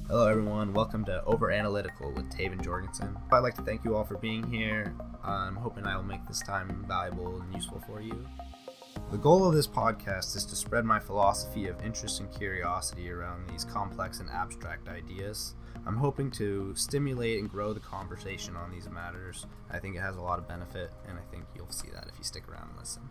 Hello everyone, welcome to Over Analytical with Taven Jorgensen. I'd like to thank you all for being here. I'm hoping I will make this time valuable and useful for you. The goal of this podcast is to spread my philosophy of interest and curiosity around these complex and abstract ideas. I'm hoping to stimulate and grow the conversation on these matters. I think it has a lot of benefit, and I think you'll see that if you stick around and listen.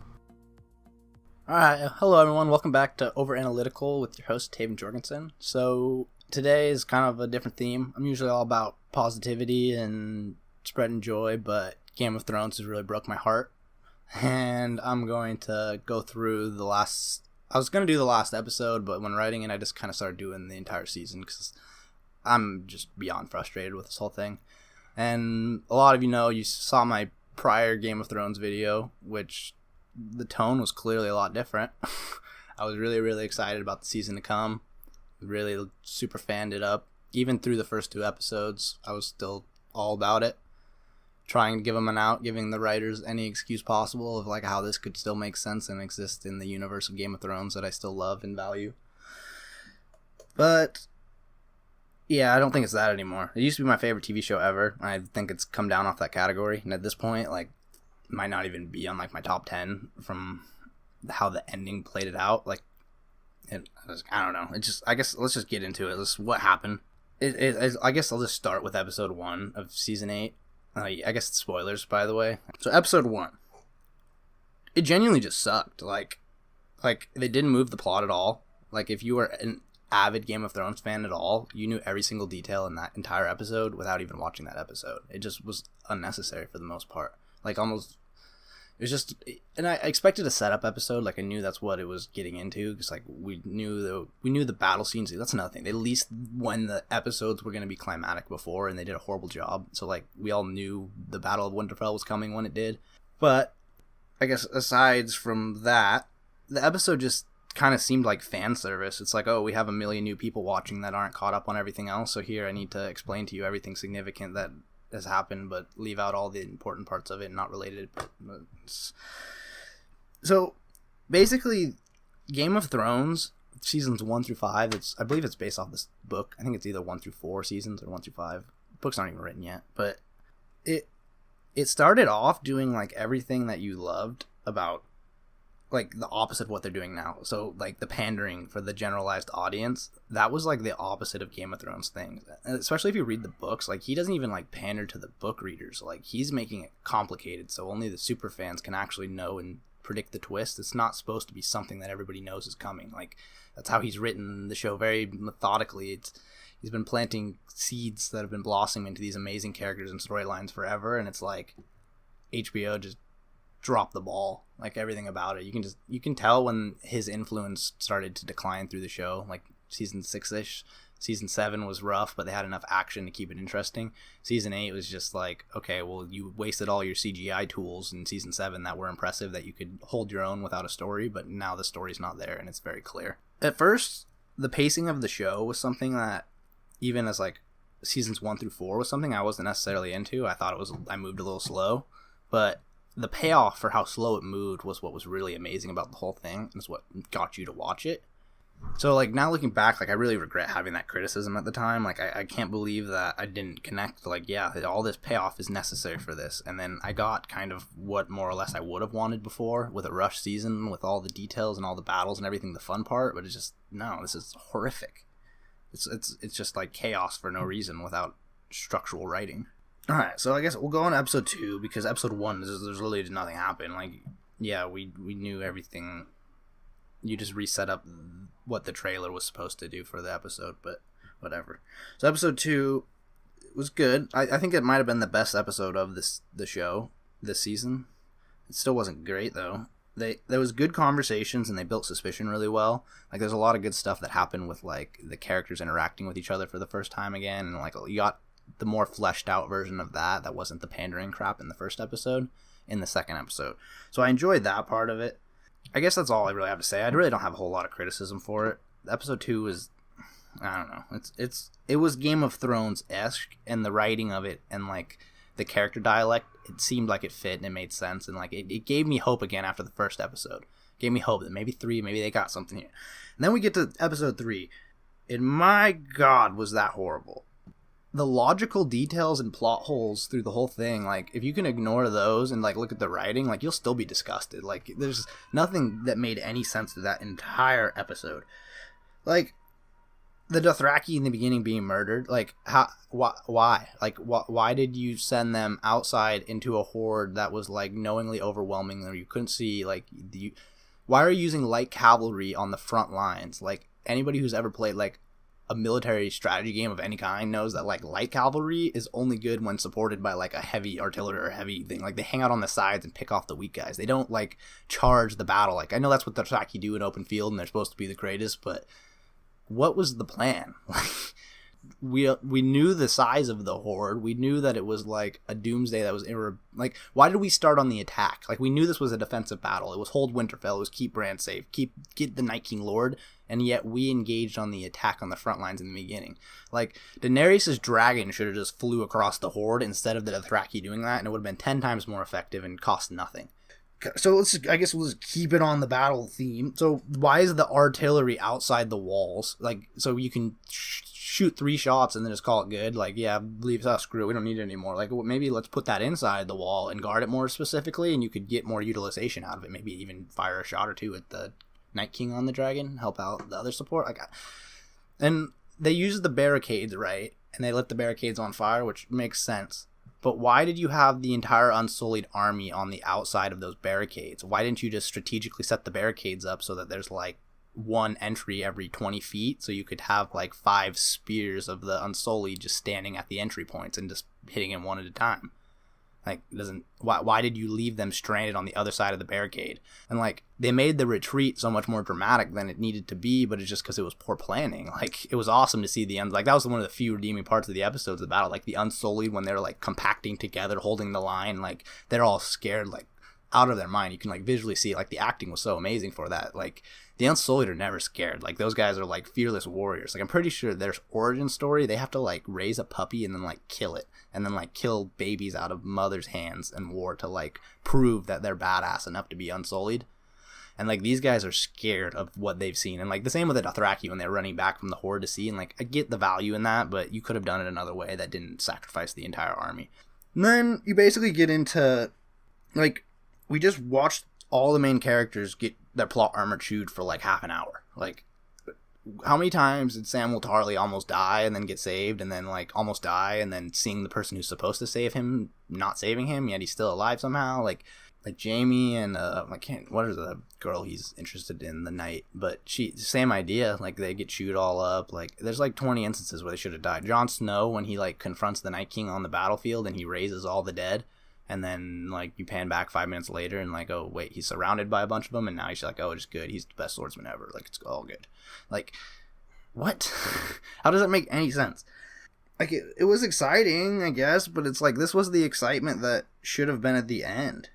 Alright, hello everyone, welcome back to Over Analytical with your host Taven Jorgensen. So today is kind of a different theme. I'm usually all about positivity and spreading joy, but Game of Thrones has really broke my heart. And I'm going to go through I was going to do the last episode, but when writing it, I just kind of started doing the entire season because I'm just beyond frustrated with this whole thing. And a lot of you saw my prior Game of Thrones video, which the tone was clearly a lot different. I was really, really excited about the season to come. Really super fanned it up. Even through the first 2 episodes, I was still all about it. Trying to give them an out, giving the writers any excuse possible of like how this could still make sense and exist in the universe of Game of Thrones that I still love and value. But yeah, I don't think it's that anymore. It used to be my favorite TV show ever. I think it's come down off that category, and at this point, like, it might not even be on like my top 10 from how the ending played it out. Like, I don't know. I guess let's just get into it. What happened. I guess I'll just start with episode 1 of season 8. I guess it's spoilers, by the way. So episode 1. It genuinely just sucked. Like they didn't move the plot at all. Like, if you were an avid Game of Thrones fan at all, you knew every single detail in that entire episode without even watching that episode. It just was unnecessary for the most part. Like, almost... It was just, and I expected a setup episode. Like, I knew that's what it was getting into, because like we knew the battle scenes. That's another thing. They least when the episodes were going to be climatic before, and they did a horrible job. So like we all knew the Battle of Winterfell was coming when it did. But I guess aside from that, the episode just kind of seemed like fan service. It's like, oh, we have a million new people watching that aren't caught up on everything else. So here I need to explain to you everything significant that has happened, but leave out all the important parts of it, not related. So basically, Game of Thrones seasons 1 through 5, I believe it's based off this book. I think it's either 1 through 4 seasons or 1 through 5. The book's not even written yet, but it started off doing like everything that you loved about, like, the opposite of what they're doing now. So like the pandering for the generalized audience, that was like the opposite of Game of Thrones things. Especially if you read the books, like, he doesn't even like pander to the book readers. Like, he's making it complicated so only the super fans can actually know and predict the twist. It's not supposed to be something that everybody knows is coming. Like, that's how he's written the show, very methodically. He's been planting seeds that have been blossoming into these amazing characters and storylines forever, and it's like HBO just dropped the ball. Like, everything about it, you can tell when his influence started to decline through the show. Like, season 6ish, season 7 was rough, but they had enough action to keep it interesting. Season 8 was just like, okay, well, you wasted all your CGI tools in season 7 that were impressive, that you could hold your own without a story, but now the story's not there, and it's very clear. At first, the pacing of the show was something that, even as like seasons 1 through 4, was something I wasn't necessarily into. I moved a little slow, but the payoff for how slow it moved was what was really amazing about the whole thing. It's what got you to watch it. So like, now looking back, like, I really regret having that criticism at the time. Like, I can't believe that I didn't connect. Like, yeah, all this payoff is necessary for this. And then I got kind of what more or less I would have wanted before, with a rush season, with all the details and all the battles and everything, the fun part. But it's just, no, this is horrific. It's just like chaos for no reason without structural writing. Alright, so I guess we'll go on to episode 2, because episode 1, there's really nothing happen. Like, yeah, we knew everything. You just reset up what the trailer was supposed to do for the episode, but whatever. So episode 2 was good. I think it might have been the best episode of the show this season. It still wasn't great, though. There was good conversations, and they built suspicion really well. Like, there's a lot of good stuff that happened with, like, the characters interacting with each other for the first time again, and like, you got the more fleshed out version of that wasn't the pandering crap in the first episode, in the second episode. So I enjoyed that part of it. I guess that's all I really have to say. I really don't have a whole lot of criticism for it. Episode 2 is, I don't know, it was Game of Thrones-esque, and the writing of it and like the character dialect, it seemed like it fit and it made sense, and like it gave me hope again after the first episode. It gave me hope that maybe they got something here. And then we get to episode 3. And my god, was that horrible. The logical details and plot holes through the whole thing, like, if you can ignore those and, like, look at the writing, like, you'll still be disgusted. Like, there's nothing that made any sense to that entire episode. Like, the Dothraki in the beginning being murdered, like, why? Like, why did you send them outside into a horde that was, like, knowingly overwhelming, or you couldn't see, like, why are you using light cavalry on the front lines? Like, anybody who's ever played, like, a military strategy game of any kind knows that, like, light cavalry is only good when supported by, like, a heavy artillery or a heavy thing. Like, they hang out on the sides and pick off the weak guys. They don't, like, charge the battle. Like, I know that's what the Dothraki do in open field, and they're supposed to be the greatest, but what was the plan? Like, we knew the size of the horde. We knew that it was, like, a doomsday that was like, why did we start on the attack? Like, we knew this was a defensive battle. It was hold Winterfell. It was keep Bran safe, get the Night King Lord, and yet we engaged on the attack on the front lines in the beginning. Like, Daenerys' dragon should have just flew across the horde instead of the Dothraki doing that, and it would have been 10 times more effective and cost nothing. So I guess we'll just keep it on the battle theme. So why is the artillery outside the walls? Like, so you can shoot 3 shots and then just call it good? Like, yeah, leave us, screw it, we don't need it anymore. Like, maybe let's put that inside the wall and guard it more specifically, and you could get more utilization out of it. Maybe even fire a shot or two at the Night King on the dragon, help out the other support. Like, and they used the barricades, right? And they lit the barricades on fire, which makes sense. But why did you have the entire Unsullied army on the outside of those barricades? Why didn't you just strategically set the barricades up so that there's, like, one entry every 20 feet, so you could have, like, 5 spears of the Unsullied just standing at the entry points and just hitting them one at a time? Like, why did you leave them stranded on the other side of the barricade? And, like, they made the retreat so much more dramatic than it needed to be, but it's just because it was poor planning. Like, it was awesome to see like, that was one of the few redeeming parts of the episodes of the battle. Like, the Unsullied, when they're, like, compacting together, holding the line, like, they're all scared, like, out of their mind. You can, like, visually see it. Like, the acting was so amazing for that. Like, the Unsullied are never scared. Like, those guys are, like, fearless warriors. Like, I'm pretty sure their origin story, they have to, like, raise a puppy and then, like, kill it. And then, like, kill babies out of mothers' hands in war to, like, prove that they're badass enough to be Unsullied. And, like, these guys are scared of what they've seen. And, like, the same with the Dothraki when they're running back from the horde to sea. And, like, I get the value in that, but you could have done it another way that didn't sacrifice the entire army. And then you basically get into, like, we just watched all the main characters get their plot armor chewed for, like, half an hour. Like, how many times did Samwell Tarly almost die and then get saved, and then, like, almost die, and then seeing the person who's supposed to save him not saving him, yet he's still alive somehow? Like Jamie and what is the girl he's interested in, the knight, but same idea. Like, they get chewed all up. Like, there's, like, 20 instances where they should have died. Jon Snow, when he, like, confronts the Night King on the battlefield and he raises all the dead, and then, like, you pan back 5 minutes later and, like, oh, wait, he's surrounded by a bunch of them, and now he's like, oh, it's good. He's the best swordsman ever. Like, it's all good. Like, what? How does that make any sense? Like, it was exciting, I guess, but it's like, this was the excitement that should have been at the end.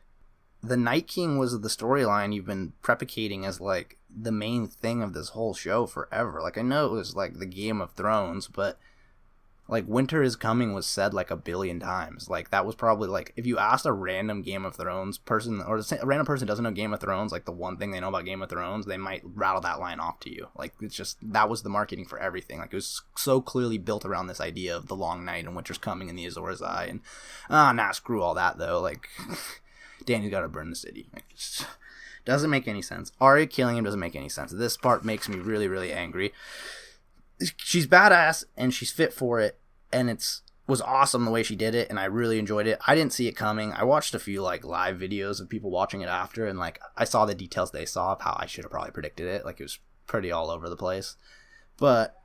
The Night King was the storyline you've been prepicating as, like, the main thing of this whole show forever. Like, I know it was, like, the Game of Thrones, but, like, winter is coming was said, like, 1 billion times. Like, that was probably, like, if you asked a random Game of Thrones person, or a random person who doesn't know Game of Thrones, like, the one thing they know about Game of Thrones, they might rattle that line off to you. Like, it's just, that was the marketing for everything. Like, it was so clearly built around this idea of the long night and winter's coming in the Azor Ahai, and, screw all that, though. Like, Dany's gotta burn the city. Like, just doesn't make any sense. Arya killing him doesn't make any sense. This part makes me really, really angry. She's badass and she's fit for it, and was awesome the way she did it, and I really enjoyed it. I didn't see it coming. I watched a few, like, live videos of people watching it after, and, like, I saw the details they saw of how I should have probably predicted it. Like, it was pretty all over the place. But,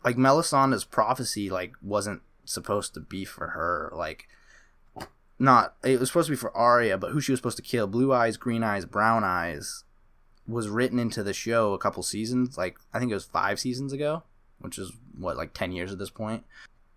like, Melisandre's prophecy, like, wasn't supposed to be for her. Like, it was supposed to be for Arya, but who she was supposed to kill, Blue Eyes, Green Eyes, Brown Eyes, was written into the show a couple seasons, like, I think it was 5 seasons ago, which is, like, 10 years at this point.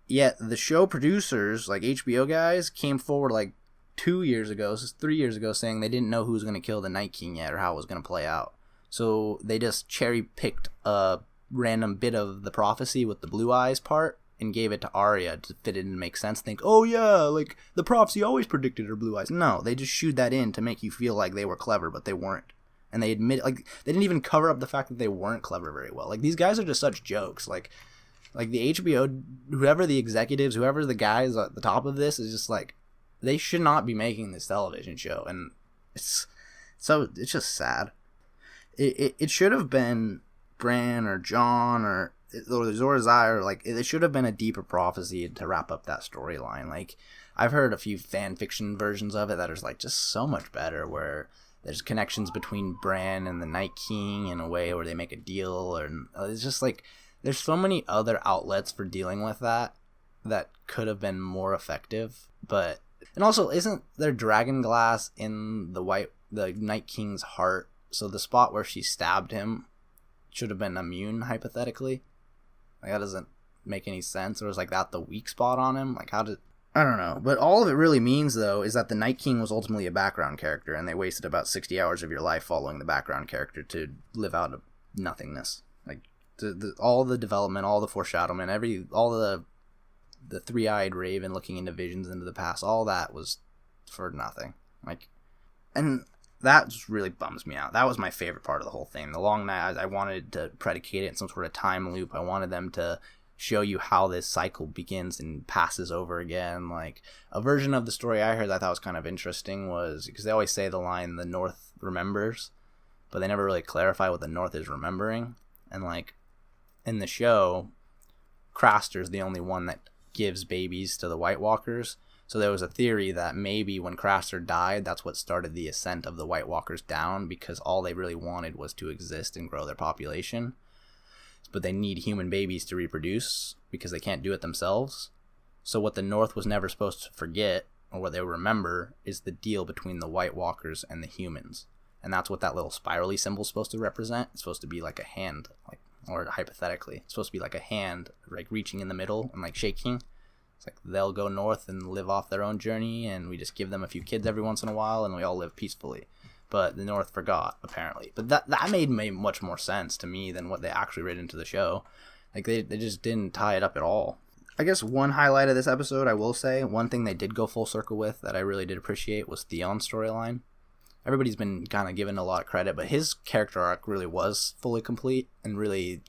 Yet, the show producers, like, HBO guys, came forward, like, 2 years ago, 3 years ago, saying they didn't know who was going to kill the Night King yet, or how it was going to play out. So, they just cherry-picked a random bit of the prophecy with the Blue Eyes part, and gave it to Arya to fit it and make sense. Think, oh yeah, like, the prophecy always predicted her blue eyes. No, they just shooed that in to make you feel like they were clever, but they weren't. and they admit, like, they didn't even cover up the fact that they weren't clever very well. Like, these guys are just such jokes. Like the HBO, whoever the executives, whoever the guys at the top of this is just like, they should not be making this television show, and it's just sad. It should have been Bran or Jon or Azor Ahai, or like, it should have been a deeper prophecy to wrap up that storyline. Like, I've heard a few fan fiction versions of it that are like just so much better, where there's connections between Bran and the Night King in a way where they make a deal, or it's just like there's so many other outlets for dealing with that could have been more effective. But and also, isn't there dragon glass in the Night King's heart? So the spot where she stabbed him should have been immune, hypothetically. Like, that doesn't make any sense. Or was like that the weak spot on him? Like, how did... I don't know. But all of it really means, though, is that the Night King was ultimately a background character, and they wasted about 60 hours of your life following the background character to live out of nothingness. Like, all the development, all the foreshadowing, all the three-eyed raven looking into visions into the past, all that was for nothing. Like, and that just really bums me out. That was my favorite part of the whole thing. The Long Night, I wanted to predicate it in some sort of time loop. I wanted them to show you how this cycle begins and passes over again. Like, a version of the story I heard that I thought was kind of interesting was, because they always say the line, the North remembers, but they never really clarify what the North is remembering. And, like, in the show, Craster's the only one that gives babies to the White Walkers. So there was a theory that maybe when Craster died, that's what started the ascent of the White Walkers down, because all they really wanted was to exist and grow their population. But they need human babies to reproduce because they can't do it themselves. So what the North was never supposed to forget, or what they remember, is the deal between the White Walkers and the humans. And that's what that little spirally symbol is supposed to represent. It's supposed to be like a hand, like, or hypothetically, it's supposed to be like a hand, like reaching in the middle and like shaking. It's like they'll go north and live off their own journey, and we just give them a few kids every once in a while, and we all live peacefully. But the North forgot, apparently. But that made much more sense to me than what they actually wrote into the show. Like, they just didn't tie it up at all. I guess one highlight of this episode, I will say, one thing they did go full circle with that I really did appreciate was Theon's storyline. Everybody's been kind of given a lot of credit, but his character arc really was fully complete, and really,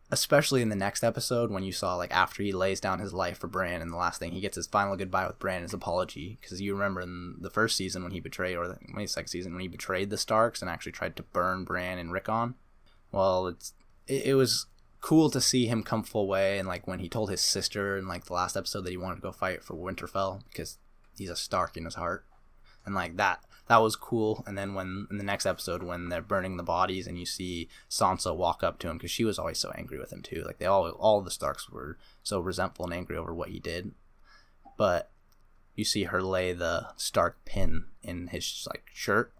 especially in the next episode when you saw, like, after he lays down his life for Bran, and the last thing, he gets his final goodbye with Bran, his apology, because you remember in the first season when he betrayed, or maybe the second season when he betrayed the Starks and actually tried to burn Bran and Rickon. Well, it was cool to see him come full way, and like when he told his sister in like the last episode that he wanted to go fight for Winterfell because he's a Stark in his heart, and like that was cool. And then when in the next episode when they're burning the bodies and you see Sansa walk up to him, because she was always so angry with him too, like all the Starks were so resentful and angry over what he did, but you see her lay the Stark pin in his like shirt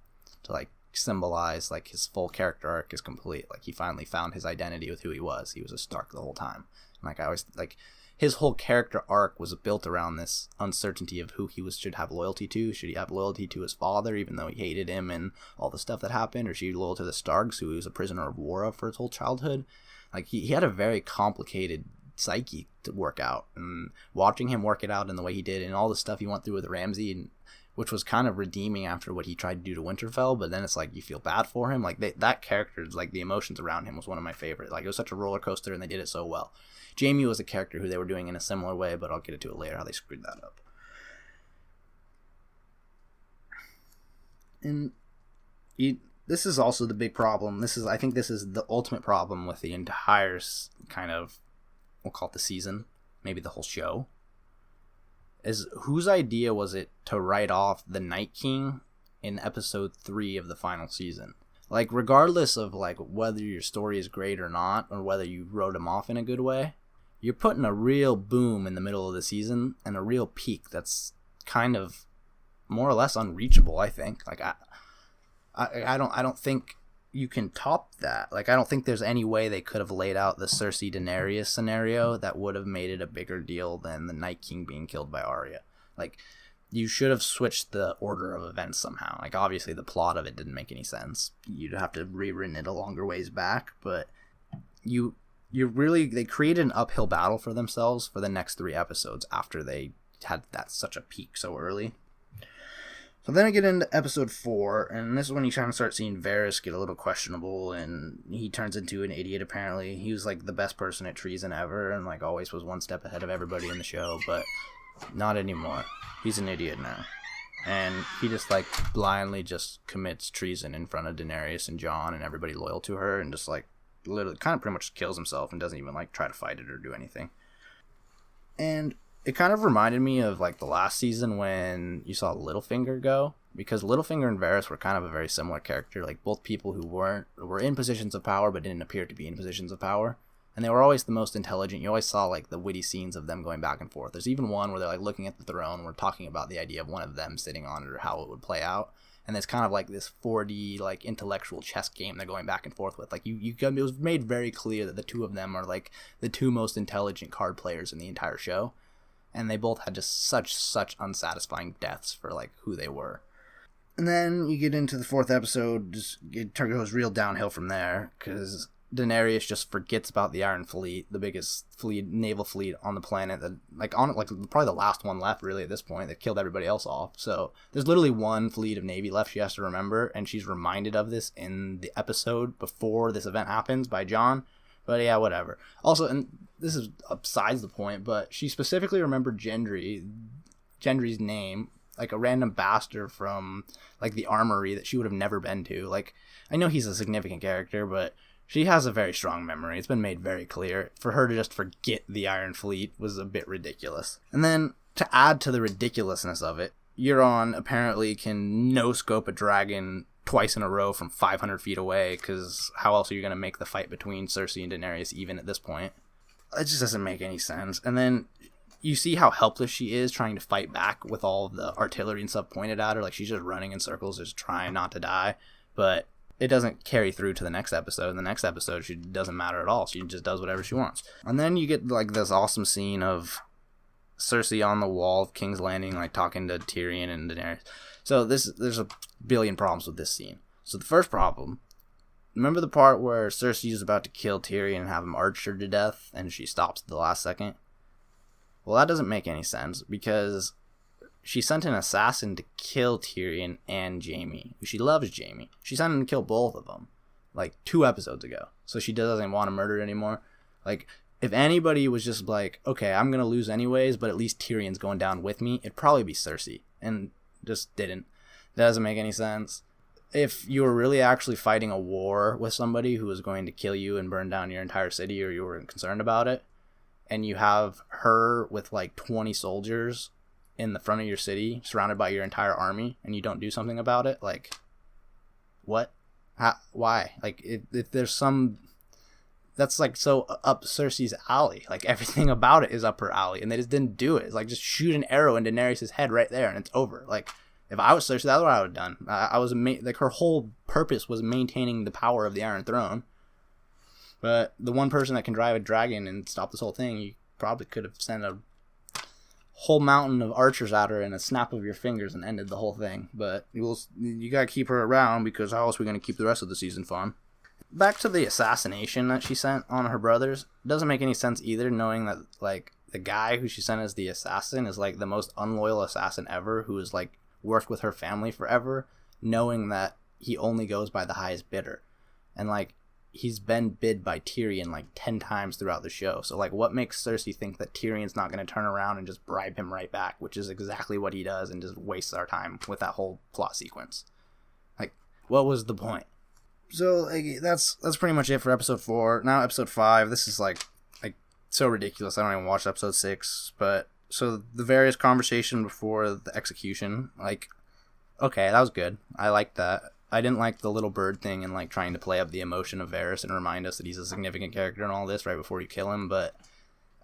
to like symbolize like his full character arc is complete. Like, he finally found his identity with who he was. He was a Stark the whole time. And like, I always like his whole character arc was built around this uncertainty of who he should have loyalty to. Should he have loyalty to his father, even though he hated him and all the stuff that happened, or should he be loyal to the Starks, who he was a prisoner of war for his whole childhood? Like, he had a very complicated psyche to work out, and watching him work it out in the way he did, and all the stuff he went through with Ramsay, and which was kind of redeeming after what he tried to do to Winterfell, but then it's like you feel bad for him. Like, that character, like the emotions around him was one of my favorite. Like, it was such a roller coaster, and they did it so well. Jaime was a character who they were doing in a similar way, but I'll get into it later how they screwed that up. And this is also the big problem. I think this is the ultimate problem with the entire kind of, we'll call it the season, maybe the whole show, is whose idea was it to write off the Night King in episode 3 of the final season? Like, regardless of like whether your story is great or not, or whether you wrote him off in a good way, you're putting a real boom in the middle of the season and a real peak that's kind of more or less unreachable, I think. Like, I don't think you can top that. Like, I don't think there's any way they could have laid out the Cersei Daenerys scenario that would have made it a bigger deal than the Night King being killed by Arya. Like, you should have switched the order of events somehow. Like, obviously the plot of it didn't make any sense. You'd have to have rewritten it a longer ways back, but they created an uphill battle for themselves for the next 3 episodes after they had such a peak so early. So then I get into episode 4, and this is when you kind of start seeing Varys get a little questionable, and he turns into an idiot, apparently. He was, like, the best person at treason ever, and, like, always was one step ahead of everybody in the show, but not anymore. He's an idiot now. And he just, like, blindly just commits treason in front of Daenerys and Jon and everybody loyal to her, and just, like, literally kind of pretty much kills himself and doesn't even, like, try to fight it or do anything. And it kind of reminded me of, like, the last season when you saw Littlefinger go, because Littlefinger and Varys were kind of a very similar character, like, both people who were in positions of power but didn't appear to be in positions of power, and they were always the most intelligent. You always saw, like, the witty scenes of them going back and forth. There's even one where they're, like, looking at the throne, and we're talking about the idea of one of them sitting on it or how it would play out, and it's kind of like this 4D, like, intellectual chess game they're going back and forth with. Like, it was made very clear that the two of them are, like, the two most intelligent card players in the entire show. And they both had just such unsatisfying deaths for, like, who they were. And then you get into the 4th episode, it goes real downhill from there, because Daenerys just forgets about the Iron Fleet, the biggest naval fleet on the planet, that probably the last one left, really, at this point. They've killed everybody else off. So there's literally one fleet of Navy left she has to remember, and she's reminded of this in the episode before this event happens by Jon. But yeah, whatever. Also, and this is besides the point, but she specifically remembered Gendry's name, like a random bastard from, like, the armory that she would have never been to. Like, I know he's a significant character, but she has a very strong memory. It's been made very clear. For her to just forget the Iron Fleet was a bit ridiculous. And then, to add to the ridiculousness of it, Euron apparently can no-scope a dragon twice in a row from 500 feet away, because how else are you going to make the fight between Cersei and Daenerys even at this point? It just doesn't make any sense. And then you see how helpless she is trying to fight back with all the artillery and stuff pointed at her. Like, she's just running in circles, just trying not to die. But it doesn't carry through to the next episode. In the next episode, she doesn't matter at all. She just does whatever she wants. And then you get, like, this awesome scene of Cersei on the wall of King's Landing, like, talking to Tyrion and Daenerys. So there's a billion problems with this scene. So the first problem, remember the part where Cersei is about to kill Tyrion and have him archer to death, and she stops at the last second? Well, that doesn't make any sense, because she sent an assassin to kill Tyrion and Jaime. She loves Jaime. She sent him to kill both of them, like, 2 episodes ago. So she doesn't want to murder anymore. Like, if anybody was just like, okay, I'm going to lose anyways, but at least Tyrion's going down with me, it'd probably be Cersei. And just didn't. That doesn't make any sense. If you were really actually fighting a war with somebody who was going to kill you and burn down your entire city, or you were concerned about it, and you have her with, like, 20 soldiers in the front of your city, surrounded by your entire army, and you don't do something about it, like, what? Why? Like, if there's some... That's, like, so up Cersei's alley. Like, everything about it is up her alley, and they just didn't do it. It's like, just shoot an arrow into Daenerys' head right there, and it's over. Like, if I was Cersei, that's what I would have done. Like, her whole purpose was maintaining the power of the Iron Throne. But the one person that can drive a dragon and stop this whole thing, you probably could have sent a whole mountain of archers at her in a snap of your fingers and ended the whole thing. But you gotta keep her around, because how else are we gonna keep the rest of the season fun? Back to the assassination that she sent on her brothers. It doesn't make any sense either, knowing that, like, the guy who she sent as the assassin is, like, the most unloyal assassin ever, who has, like, worked with her family forever, knowing that he only goes by the highest bidder. And, like, he's been bid by Tyrion, like, 10 times throughout the show. So, like, what makes Cersei think that Tyrion's not going to turn around and just bribe him right back, which is exactly what he does, and just wastes our time with that whole plot sequence. Like, what was the point? So, like, that's pretty much it for episode 4. Now episode 5, this is like so ridiculous. I don't even watch episode 6, but so the various conversation before the execution, like, okay, that was good. I liked that. I didn't like the little bird thing and, like, trying to play up the emotion of Varys and remind us that he's a significant character and all this right before you kill him, but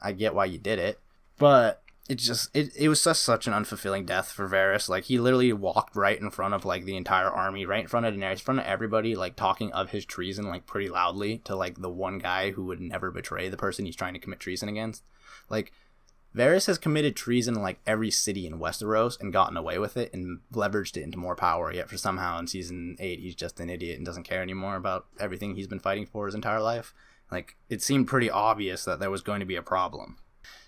I get why you did it. But it was such an unfulfilling death for Varys. Like, he literally walked right in front of, like, the entire army, right in front of Daenerys, in front of everybody, like, talking of his treason, like, pretty loudly to, like, the one guy who would never betray the person he's trying to commit treason against. Like, Varys has committed treason in, like, every city in Westeros and gotten away with it and leveraged it into more power, yet for somehow in season 8 he's just an idiot and doesn't care anymore about everything he's been fighting for his entire life. Like, it seemed pretty obvious that there was going to be a problem.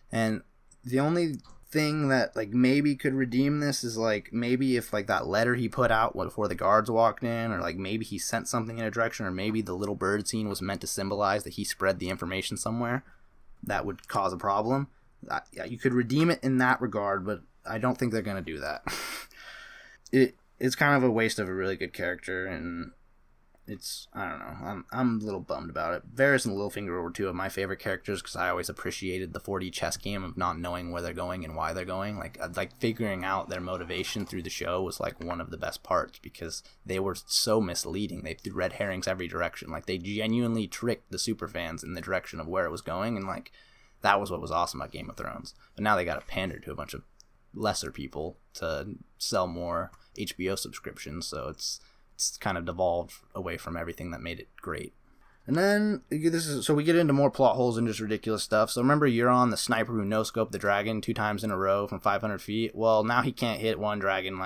And the only thing that like maybe could redeem this is like maybe if like that letter he put out before the guards walked in, or like maybe he sent something in a direction, or maybe the little bird scene was meant to symbolize that he spread the information somewhere that would cause a problem. Yeah, you could redeem it in that regard, but I don't think they're gonna do that. It's kind of a waste of a really good character, and it's, I don't know, I'm a little bummed about it. Varys and Littlefinger were two of my favorite characters because I always appreciated the 4D chess game of not knowing where they're going and why they're going. Like figuring out their motivation through the show was like one of the best parts because they were so misleading. They threw red herrings every direction. Like they genuinely tricked the superfans in the direction of where it was going, and like that was what was awesome about Game of Thrones. But now they got to pander to a bunch of lesser people to sell more HBO subscriptions, so it's kind of devolved away from everything that made it great. And then so we get into more plot holes and just ridiculous stuff. So remember Euron, the sniper who no-scoped the dragon 2 times in a row from 500 feet? Well, now he can't hit one dragon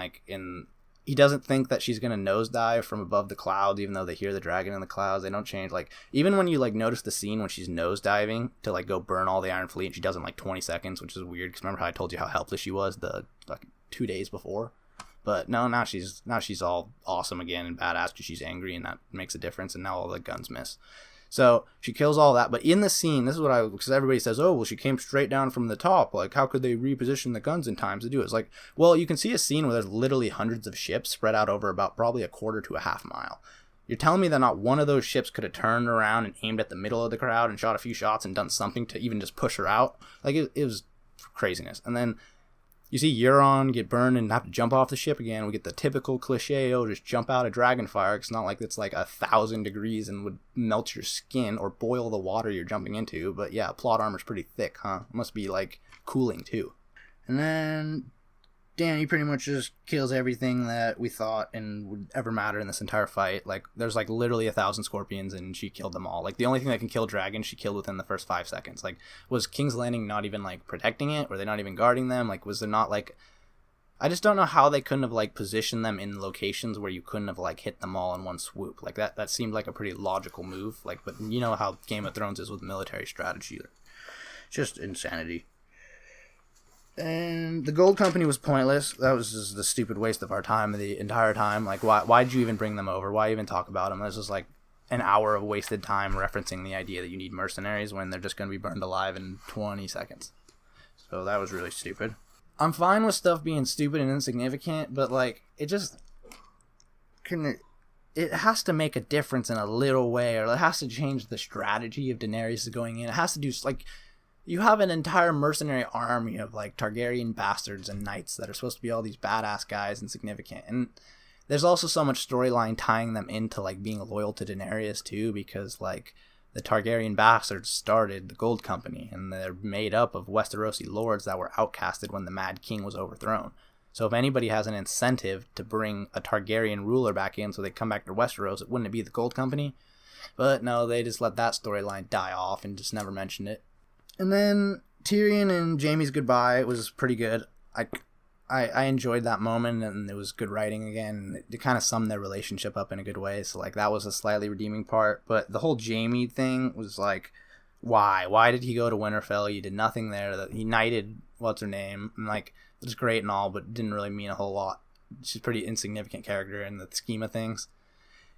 he doesn't think that she's going to nosedive from above the clouds, even though they hear the dragon in the clouds. They don't change. Like, even when you, like, notice the scene when she's nosediving to, like, go burn all the Iron Fleet, and she does it in, like, 20 seconds, which is weird, because remember how I told you how helpless she was like, 2 days before? But no, now she's all awesome again and badass because she's angry, and that makes a difference, and now all the guns miss. So she kills all that, but in the scene, this is what because everybody says, oh, well, she came straight down from the top. Like, how could they reposition the guns in time to do it? It's like, well, you can see a scene where there's literally hundreds of ships spread out over about probably a quarter to a half mile. You're telling me that not one of those ships could have turned around and aimed at the middle of the crowd and shot a few shots and done something to even just push her out? Like, it was craziness. And then you see Euron get burned and have to jump off the ship again. We get the typical cliche, oh, just jump out of dragonfire. It's not like it's like 1,000 degrees and would melt your skin or boil the water you're jumping into. But yeah, plot armor's pretty thick, huh? It must be like cooling too. And then Dany pretty much just kills everything that we thought and would ever matter in this entire fight. Like, there's like literally 1,000 scorpions and she killed them all. Like, the only thing that can kill dragons she killed within the first 5 seconds. Like, was King's Landing not even like protecting it? Were they not even guarding them? Like, was there not like, I just don't know how they couldn't have like positioned them in locations where you couldn't have like hit them all in one swoop. Like, that seemed like a pretty logical move. Like, but you know how Game of Thrones is with military strategy. Just insanity. And the Gold Company was pointless. That was just the stupid waste of our time the entire time. Like, why did you even bring them over? Why even talk about them? This was like an hour of wasted time referencing the idea that you need mercenaries when they're just going to be burned alive in 20 seconds. So that was really stupid. I'm fine with stuff being stupid and insignificant, but like, it has to make a difference in a little way, or it has to change the strategy of Daenerys going in. It has to do, like, you have an entire mercenary army of like Targaryen bastards and knights that are supposed to be all these badass guys and significant. And there's also so much storyline tying them into like being loyal to Daenerys too, because like the Targaryen bastards started the Gold Company, and they're made up of Westerosi lords that were outcasted when the Mad King was overthrown. So if anybody has an incentive to bring a Targaryen ruler back in so they come back to Westeros, it wouldn't it be the Gold Company? But no, they just let that storyline die off and just never mentioned it. And then Tyrion and Jaime's goodbye was pretty good. I enjoyed that moment, and it was good writing again. It kind of summed their relationship up in a good way, so like that was a slightly redeeming part. But the whole Jaime thing was like, why did he go to Winterfell? He did nothing there. That he knighted what's her name, and like it was great and all, but didn't really mean a whole lot. She's a pretty insignificant character in the scheme of things.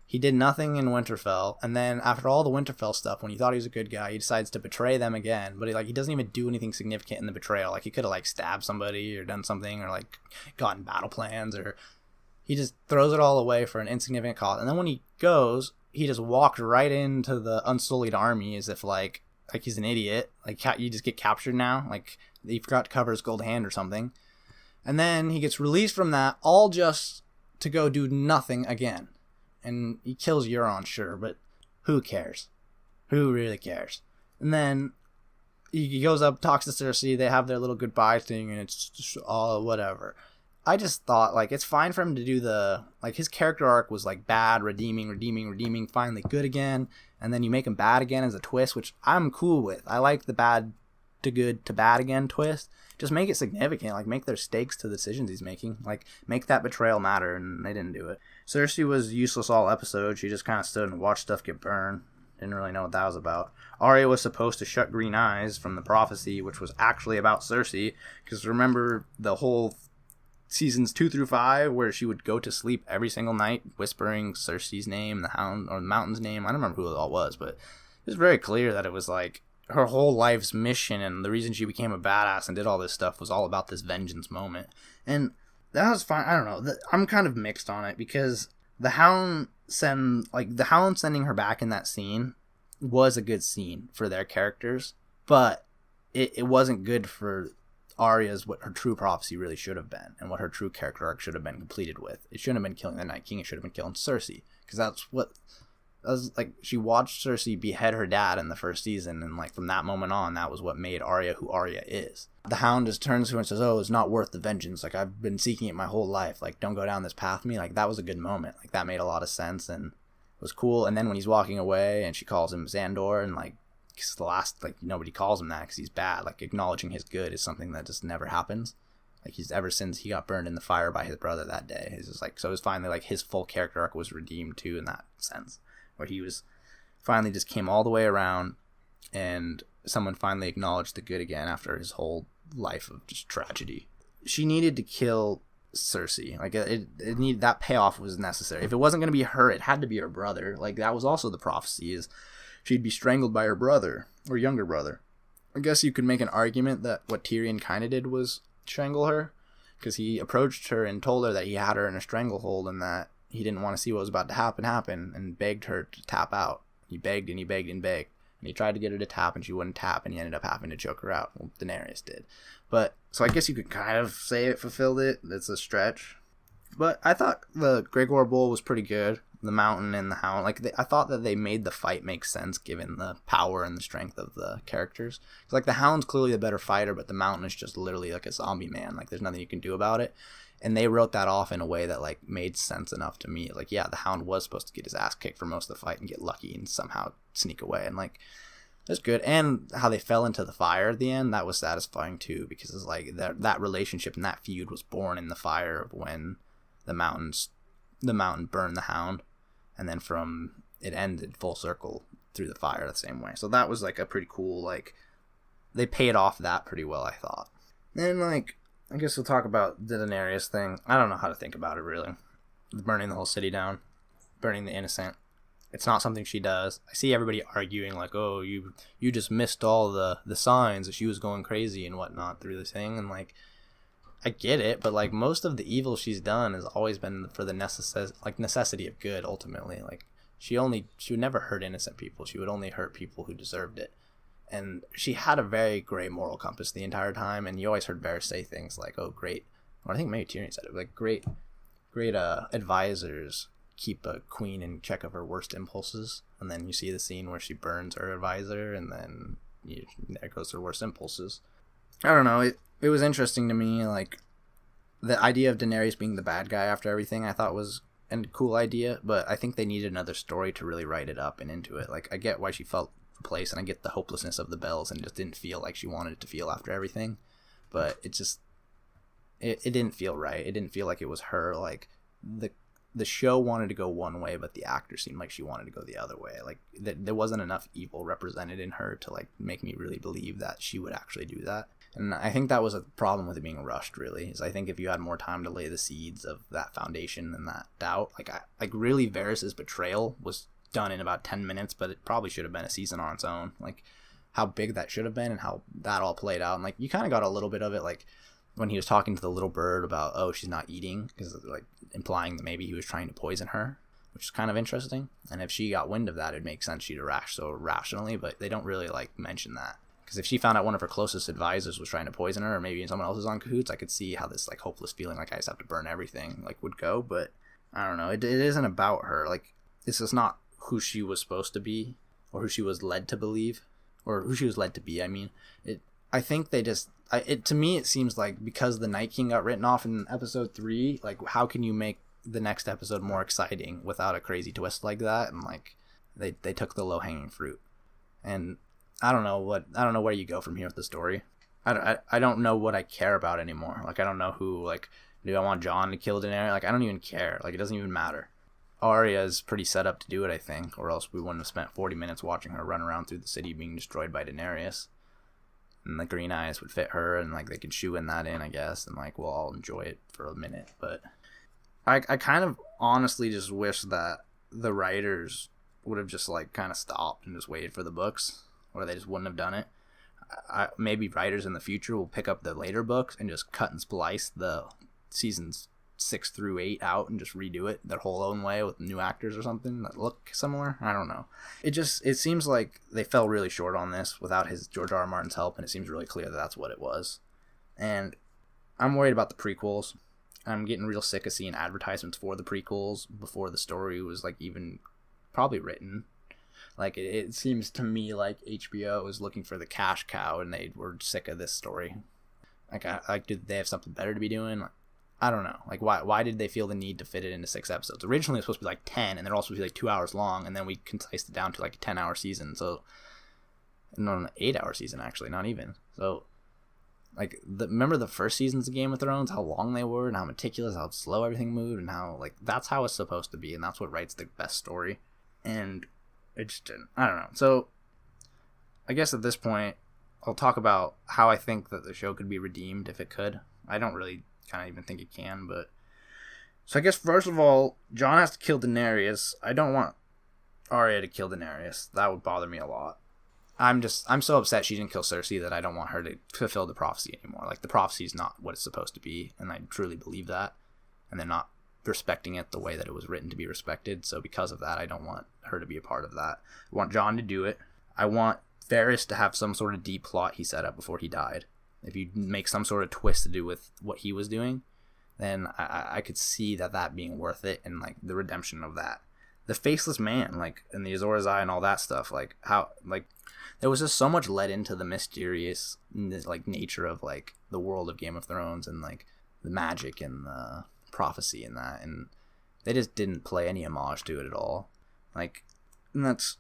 He did nothing in Winterfell, and then after all the Winterfell stuff, when he thought he was a good guy, he decides to betray them again. But he doesn't even do anything significant in the betrayal. Like, he could have like stabbed somebody or done something, or like gotten battle plans, or he just throws it all away for an insignificant cause. And then when he goes, he just walked right into the Unsullied army as if like he's an idiot. Like, you just get captured now. Like, he forgot to cover his gold hand or something. And then he gets released from that, all just to go do nothing again. And he kills Euron, sure, but who cares? Who really cares? And then he goes up, talks to Cersei, they have their little goodbye thing, and it's just all whatever. I just thought, like, it's fine for him to do his character arc was, like, bad, redeeming, finally good again, and then you make him bad again as a twist, which I'm cool with. I like the bad to good to bad again twist. Just make it significant, like, make their stakes to the decisions he's making. Like, make that betrayal matter, and they didn't do it. Cersei was useless all episode. She just kind of stood and watched stuff get burned. Didn't really know what that was about. Arya was supposed to shut green eyes from the prophecy, which was actually about Cersei. Because remember the whole seasons 2 through 5 where she would go to sleep every single night whispering Cersei's name, the Hound, or the Mountain's name. I don't remember who it all was, but it was very clear that it was like her whole life's mission and the reason she became a badass and did all this stuff was all about this vengeance moment. And that was fine. I don't know. I'm kind of mixed on it because the Hound sending her back in that scene was a good scene for their characters, but it wasn't good for Arya's what her true prophecy really should have been and what her true character arc should have been completed with. It shouldn't have been killing the Night King. It should have been killing Cersei, because that was like she watched Cersei behead her dad in the first season, and like from that moment on, that was what made Arya who Arya is. The Hound just turns to her and says, "Oh, it's not worth the vengeance. Like I've been seeking it my whole life. Like don't go down this path with me." Like that was a good moment. Like that made a lot of sense and it was cool. And then when he's walking away and she calls him Xandor, and like cause the last like nobody calls him that because he's bad. Like acknowledging his good is something that just never happens. Like he's ever since he got burned in the fire by his brother that day. It's just like so it was finally like his full character arc was redeemed too in that sense, where he was finally just came all the way around and someone finally acknowledged the good again after his whole life of just tragedy. She needed to kill Cersei. Like it needed, that payoff was necessary. If it wasn't going to be her, it had to be her brother. Like that was also the prophecy, is she'd be strangled by her brother or younger brother. I guess you could make an argument that what Tyrion kind of did was strangle her, because he approached her and told her that he had her in a stranglehold and that he didn't want to see what was about to happen and begged her to tap out. He begged and he begged and begged. And he tried to get her to tap and she wouldn't tap, and he ended up having to choke her out. Well, Daenerys did. But, so I guess you could kind of say it fulfilled it. It's a stretch. But I thought the Gregor Bull was pretty good. The Mountain and the Hound. I thought that they made the fight make sense given the power and the strength of the characters. Because, like, the Hound's clearly the better fighter, but the Mountain is just literally like a zombie man. Like, there's nothing you can do about it. And they wrote that off in a way that, like, made sense enough to me. Like, yeah, the Hound was supposed to get his ass kicked for most of the fight and get lucky and somehow sneak away. And, like, that's good. And how they fell into the fire at the end, that was satisfying, too. Because it's like that relationship and that feud was born in the fire of when the Mountain burned the Hound. And then from it ended full circle through the fire the same way. So that was, like, a pretty cool, like, they paid off that pretty well, I thought. Then, like, I guess we'll talk about the Daenerys thing. I don't know how to think about it, really. Burning the whole city down. Burning the innocent. It's not something she does. I see everybody arguing, like, oh, you just missed all the signs that she was going crazy and whatnot through this thing. And, like, I get it, but, like, most of the evil she's done has always been for the necessity of good, ultimately. Like, she would never hurt innocent people. She would only hurt people who deserved it. And she had a very gray moral compass the entire time, and you always heard Varys say things like, oh, great, or I think maybe Tyrion said it, like, great advisors keep a queen in check of her worst impulses. And then you see the scene where she burns her advisor, and then there goes her worst impulses. I don't know, it was interesting to me, like, the idea of Daenerys being the bad guy after everything I thought was a cool idea, but I think they needed another story to really write it up and into it. Like, I get why she felt place, and I get the hopelessness of the bells, and it just didn't feel like she wanted it to feel after everything, but it didn't feel right. It didn't feel like it was her. Like, the show wanted to go one way, but the actor seemed like she wanted to go the other way. Like, there wasn't enough evil represented in her to, like, make me really believe that she would actually do that. And I think that was a problem with it being rushed, really, is I think if you had more time to lay the seeds of that foundation and that doubt, like really Varys' betrayal was done in about 10 minutes, but it probably should have been a season on its own. Like, how big that should have been and how that all played out. And, like, you kind of got a little bit of it, like, when he was talking to the little bird about, oh, she's not eating, because, like, implying that maybe he was trying to poison her, which is kind of interesting. And if she got wind of that, it'd make sense she'd react so rationally, but they don't really, like, mention that. Because if she found out one of her closest advisors was trying to poison her, or maybe someone else was on cahoots, I could see how this, like, hopeless feeling, like, I just have to burn everything, like, would go. But I don't know. It isn't about her. Like, this is not who she was supposed to be, or who she was led to believe, or who she was led to be. I mean, I think they just, to me, it seems like because the Night King got written off in episode 3, like, how can you make the next episode more exciting without a crazy twist like that? And, like, they took the low-hanging fruit. And I don't know where you go from here with the story. I don't know what I care about anymore. Like, I don't know who, like, do I want Jon to kill Daenerys? Like, I don't even care. Like, it doesn't even matter. Arya is pretty set up to do it, I think, or else we wouldn't have spent 40 minutes watching her run around through the city being destroyed by Daenerys. And the green eyes would fit her, and like they could shoe in that in, I guess, and like we'll all enjoy it for a minute. But I kind of honestly just wish that the writers would have just like kind of stopped and just waited for the books, or they just wouldn't have done it. Maybe writers in the future will pick up the later books and just cut and splice the seasons 6 through 8 out and just redo it their whole own way with new actors or something that look similar. I don't know. It seems like they fell really short on this without George R. R. Martin's help, and it seems really clear that that's what it was. And I'm worried about the prequels. I'm getting real sick of seeing advertisements for the prequels before the story was like even probably written. Like it seems to me like HBO is looking for the cash cow, and they were sick of this story. Like did they have something better to be doing? I don't know. Like, why did they feel the need to fit it into 6 episodes? Originally, it was supposed to be like 10, and they're all supposed to be like 2 hours long, and then we concised it down to like a 10-hour season. So, no, an 8-hour season, actually, not even. So, like, remember the first seasons of Game of Thrones, how long they were, and how meticulous, how slow everything moved, and how, like, that's how it's supposed to be, and that's what writes the best story. And it just didn't. I don't know. So, I guess at this point, I'll talk about how I think that the show could be redeemed if it could. I don't really kind of even think it can, but so I guess first of all, Jon has to kill Daenerys. I don't want Arya to kill Daenerys. That would bother me a lot. I'm so upset she didn't kill Cersei that I don't want her to fulfill the prophecy anymore. Like, the prophecy is not what it's supposed to be, and I truly believe that, and they're not respecting it the way that it was written to be respected. So because of that, I don't want her to be a part of that. I want Jon to do it. I want Varys to have some sort of deep plot he set up before he died. If you make some sort of twist to do with what he was doing, then I could see that being worth it, and like the redemption of that. The faceless man, like, and the Azor Ahai and all that stuff, like how, like, there was just so much led into the mysterious, like, nature of like the world of Game of Thrones and like the magic and the prophecy and that, and they just didn't play any homage to it at all. Like, and that's,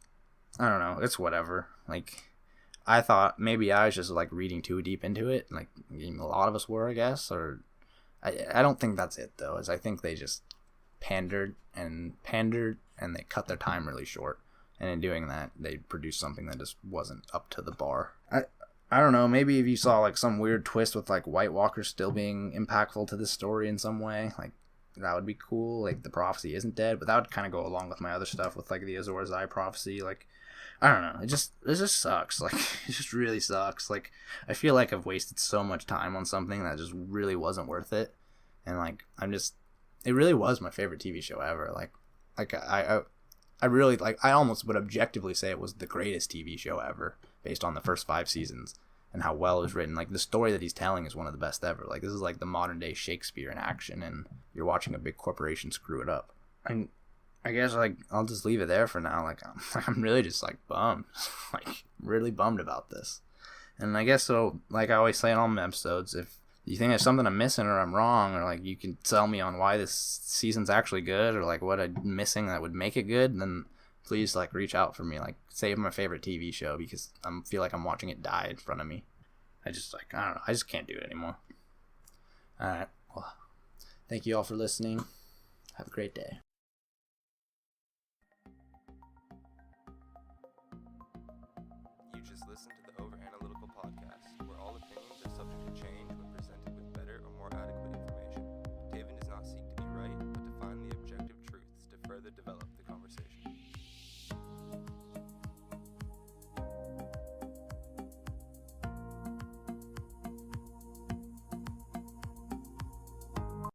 I don't know, it's whatever. Like, I thought maybe I was just like reading too deep into it, like a lot of us were, I guess, or I don't think that's it though. Is I think they just pandered and they cut their time really short, and in doing that, they produced something that just wasn't up to the bar. I don't know. Maybe if you saw like some weird twist with like White Walkers still being impactful to this story in some way, like that would be cool. Like the prophecy isn't dead, but that would kind of go along with my other stuff with like the Azor Ahai prophecy, like. I don't know. It just sucks. Like, it just really sucks. Like, I feel like I've wasted so much time on something that just really wasn't worth it. And like, it really was my favorite TV show ever. Like I really, like, I almost would objectively say it was the greatest TV show ever based on the first 5 seasons and how well it was written. Like, the story that he's telling is one of the best ever. Like, this is like the modern day Shakespeare in action, and you're watching a big corporation screw it up. And I guess, like, I'll just leave it there for now. Like, I'm really just, like, bummed. Like, really bummed about this. And I guess so, like I always say in all my episodes, if you think there's something I'm missing or I'm wrong, or, like, you can tell me on why this season's actually good, or, like, what I'm missing that would make it good, then please, like, reach out for me. Like, save my favorite TV show, because I feel like I'm watching it die in front of me. I don't know. I just can't do it anymore. Alright. Well, thank you all for listening. Have a great day. You just listened to the Analytical podcast, where all opinions are subject to change when presented with better or more adequate